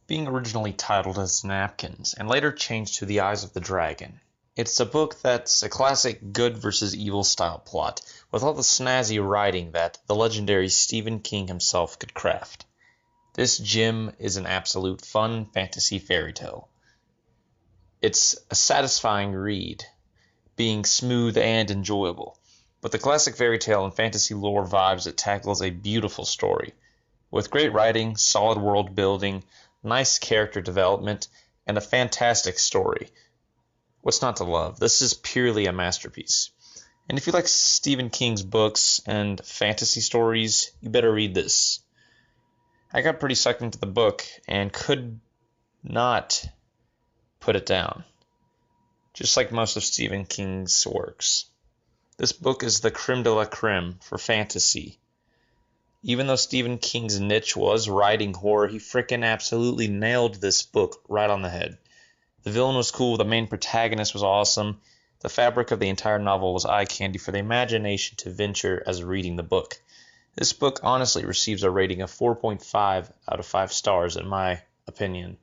being originally titled as Napkins and later changed to The Eyes of the Dragon. It's a book that's a classic good versus evil style plot, with all the snazzy writing that the legendary Stephen King himself could craft. This gem is an absolute fun fantasy fairy tale. It's a satisfying read, being smooth and enjoyable. With the classic fairy tale and fantasy lore vibes, it tackles a beautiful story. With great writing, solid world building, nice character development, and a fantastic story. What's not to love? This is purely a masterpiece. And if you like Stephen King's books and fantasy stories, you better read this. I got pretty sucked into the book and could not put it down, just like most of Stephen King's works. This book is the creme de la creme for fantasy. Even though Stephen King's niche was writing horror, he frickin' absolutely nailed this book right on the head. The villain was cool, the main protagonist was awesome, the fabric of the entire novel was eye candy for the imagination to venture as reading the book. This book honestly receives a rating of 4.5 out of 5 stars in my opinion.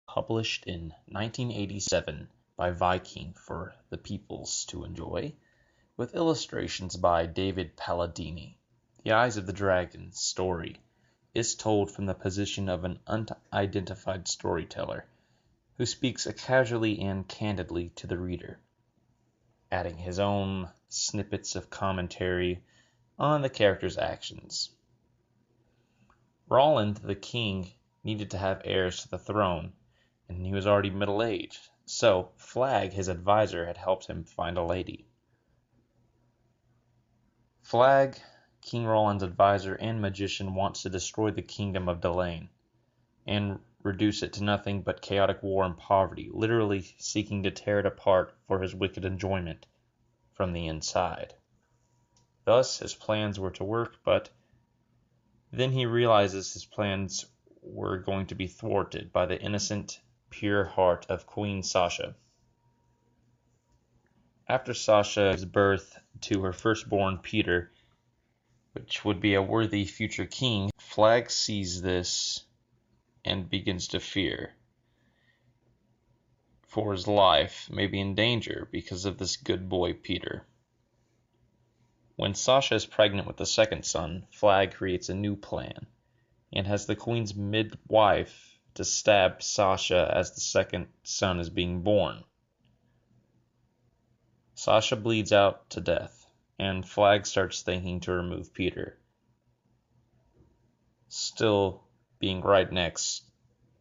Published in 1987 by Viking for the peoples to enjoy, with illustrations by David Palladini. The Eyes of the Dragon story is told from the position of an unidentified storyteller who speaks casually and candidly to the reader, adding his own snippets of commentary on the character's actions. Roland the king needed to have heirs to the throne, and he was already middle-aged, so Flag, his advisor, had helped him find a lady. Flag, King Roland's advisor and magician, wants to destroy the kingdom of Delain and reduce it to nothing but chaotic war and poverty, literally seeking to tear it apart for his wicked enjoyment from the inside. Thus, his plans were to work, but then he realizes his plans were going to be thwarted by the innocent, pure heart of Queen Sasha. After Sasha's birth to her firstborn Peter, which would be a worthy future king, Flag sees this and begins to fear for his life may be in danger because of this good boy Peter. When Sasha is pregnant with the second son, Flag creates a new plan and has the queen's midwife to stab Sasha as the second son is being born. Sasha bleeds out to death, and Flag starts thinking to remove Peter, still being right next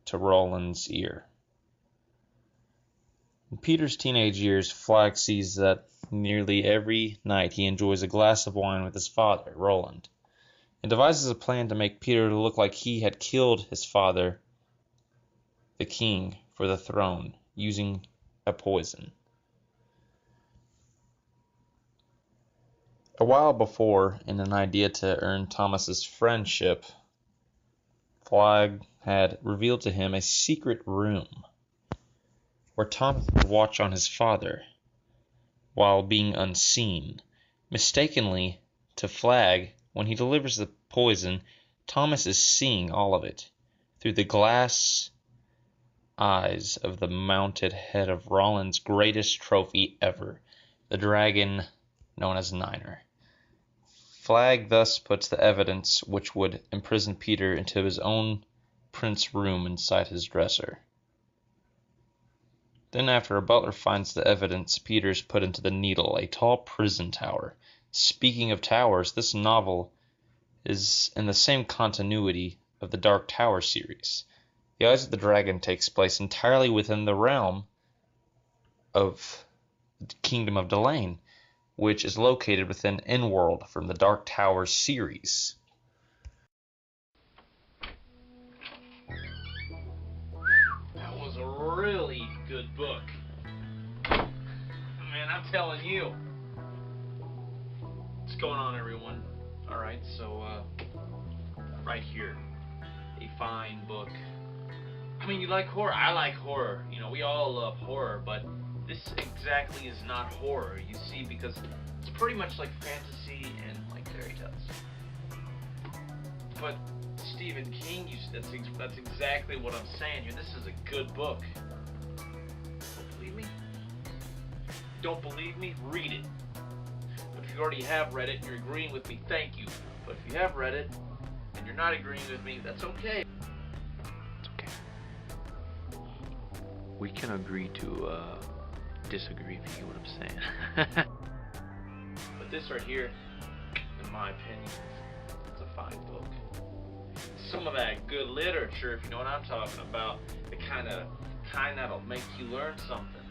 to Roland's ear. In Peter's teenage years, Flag sees that nearly every night he enjoys a glass of wine with his father, Roland, and devises a plan to make Peter look like he had killed his father, the king, for the throne, using a poison. A while before, in an idea to earn Thomas's friendship, Flag had revealed to him a secret room where Thomas would watch on his father while being unseen. Mistakenly to Flag, when he delivers the poison, Thomas is seeing all of it through the glass eyes of the mounted head of Roland's greatest trophy ever, the dragon known as Niner. Flag thus puts the evidence which would imprison Peter into his own prince room inside his dresser. Then after a butler finds the evidence, Peter is put into the Needle, a tall prison tower. Speaking of towers, this novel is in the same continuity of the Dark Tower series. The Eyes of the Dragon takes place entirely within the realm of the Kingdom of Delain, which is located within Inworld from the Dark Tower series. That was a really good book. Man, I'm telling you. What's going on, everyone? Alright, so, right here. A fine book. I mean, you like horror? I like horror. You know, we all love horror, but this exactly is not horror, you see, because it's pretty much like fantasy and like fairy tales. But Stephen King. That's exactly what I'm saying here. This is a good book. Don't believe me? Don't believe me? Read it. But if you already have read it and you're agreeing with me, thank you. But if you have read it and you're not agreeing with me, that's okay. It's okay. We can agree to disagree, if you get what I'm saying. But this right here, in my opinion, it's a fine book. Some of that good literature, if you know what I'm talking about, the kind that'll make you learn something.